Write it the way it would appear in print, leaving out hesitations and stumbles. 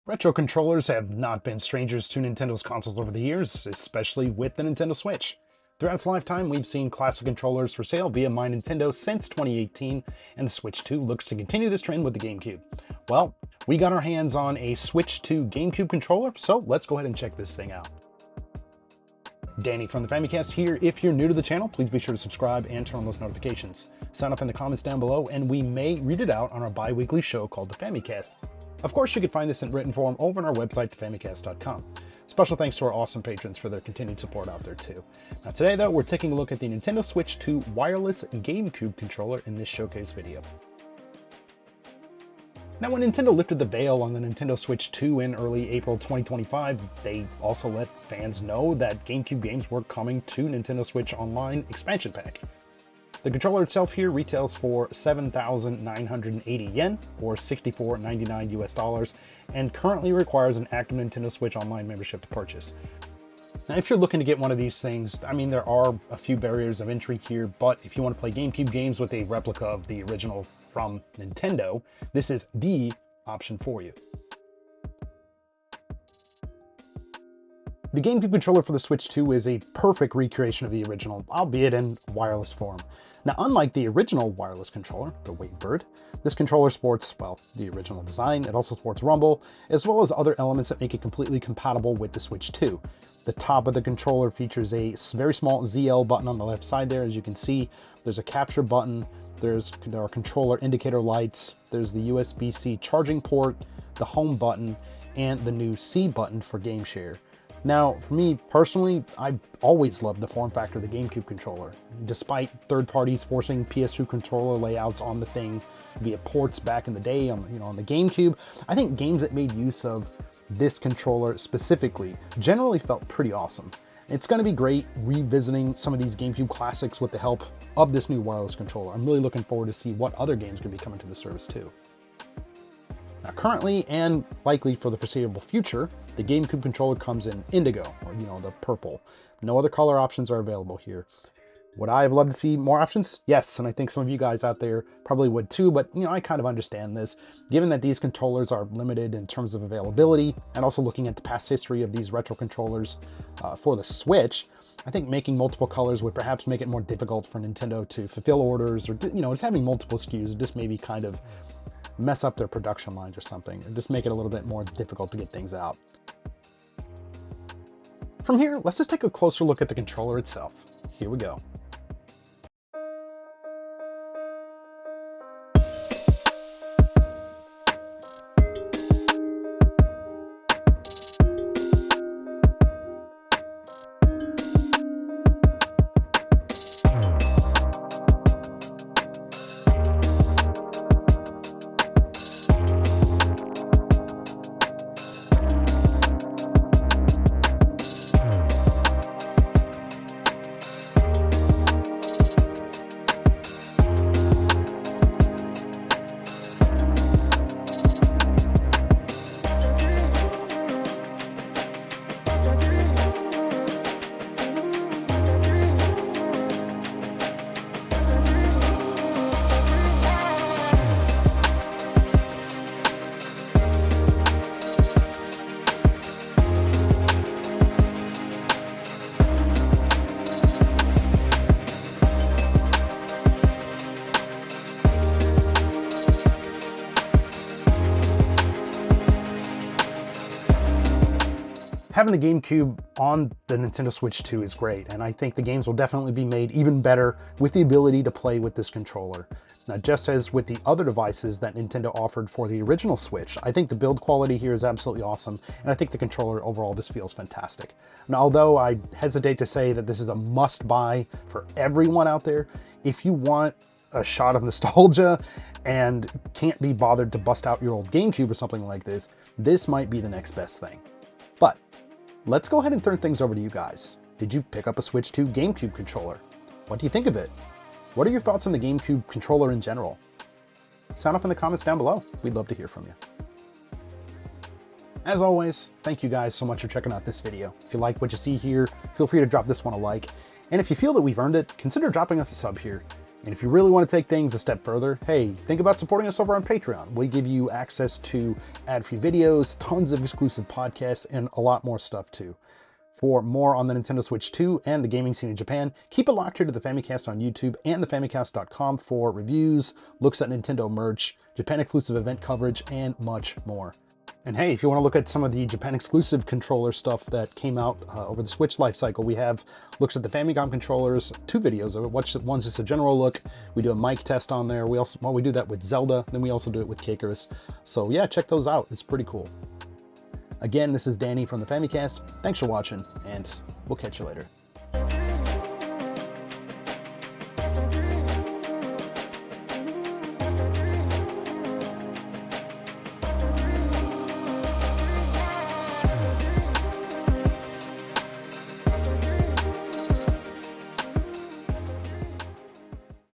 Retro controllers have not been strangers to Nintendo's consoles over the years, especially with the Nintendo Switch. Throughout its lifetime, we've seen classic controllers for sale via My Nintendo since 2018, and the Switch 2 looks to continue this trend with the GameCube. Well, we got our hands on a Switch 2 GameCube controller, so let's go ahead and check this thing out. Danny from the Famicast here. If you're new to the channel, please be sure to subscribe and turn on those notifications. Sign up in the comments down below, and we may read it out on our bi-weekly show called the Famicast. Of course, you can find this in written form over on our website, famicast.com. Special thanks to our awesome patrons for their continued support out there too. Now today though, we're taking a look at the Nintendo Switch 2 wireless GameCube controller in this showcase video. Now when Nintendo lifted the veil on the Nintendo Switch 2 in early April 2025, they also let fans know that GameCube games were coming to Nintendo Switch Online expansion pack. The controller itself here retails for 7,980 yen, or $64.99 US, and currently requires an active Nintendo Switch Online membership to purchase. Now, if you're looking to get one of these things, I mean, there are a few barriers of entry here, but if you want to play GameCube games with a replica of the original from Nintendo, this is the option for you. The GameCube controller for the Switch 2 is a perfect recreation of the original, albeit in wireless form. Now, unlike the original wireless controller, the Wavebird, this controller sports, well, the original design. It also sports rumble, as well as other elements that make it completely compatible with the Switch 2. The top of the controller features a very small ZL button on the left side there. As you can see, there's a capture button, there are controller indicator lights, there's the USB-C charging port, the home button, and the new C button for game share. Now, for me personally, I've always loved the form factor of the GameCube controller. Despite third parties forcing PS2 controller layouts on the thing via ports back in the day on the GameCube, I think games that made use of this controller specifically generally felt pretty awesome. It's going to be great revisiting some of these GameCube classics with the help of this new wireless controller. I'm really looking forward to see what other games can be coming to the service too. Now, currently, and likely for the foreseeable future, the GameCube controller comes in indigo, or the purple. No other color options are available here. Would I have loved to see more options? Yes, and I think some of you guys out there probably would too, but I kind of understand this. Given that these controllers are limited in terms of availability, and also looking at the past history of these retro controllers for the Switch, I think making multiple colors would perhaps make it more difficult for Nintendo to fulfill orders, or just having multiple SKUs would just maybe kind of mess up their production lines or something, or just make it a little bit more difficult to get things out. From here, let's just take a closer look at the controller itself. Here we go. Having the GameCube on the Nintendo Switch 2 is great, and I think the games will definitely be made even better with the ability to play with this controller. Now, just as with the other devices that Nintendo offered for the original Switch, I think the build quality here is absolutely awesome, and I think the controller overall just feels fantastic. Now, although I hesitate to say that this is a must-buy for everyone out there, if you want a shot of nostalgia and can't be bothered to bust out your old GameCube or something like this, this might be the next best thing. But let's go ahead and turn things over to you guys. Did you pick up a Switch 2 GameCube controller? What do you think of it? What are your thoughts on the GameCube controller in general? Sound off in the comments down below. We'd love to hear from you. As always, thank you guys so much for checking out this video. If you like what you see here, feel free to drop this one a like. And if you feel that we've earned it, consider dropping us a sub here. And if you really want to take things a step further, hey, think about supporting us over on Patreon. We give you access to ad-free videos, tons of exclusive podcasts, and a lot more stuff too. For more on the Nintendo Switch 2 and the gaming scene in Japan, keep it locked here to the Famicast on YouTube and thefamicast.com for reviews, looks at Nintendo merch, Japan-exclusive event coverage, and much more. And hey, if you want to look at some of the Japan-exclusive controller stuff that came out over the Switch life cycle, we have looks at the Famicom controllers, 2 videos of it. One's just a general look. We do a mic test on there. We do that with Zelda, then we also do it with Kickers. So yeah, check those out. It's pretty cool. Again, this is Danny from the Famicast. Thanks for watching, and we'll catch you later.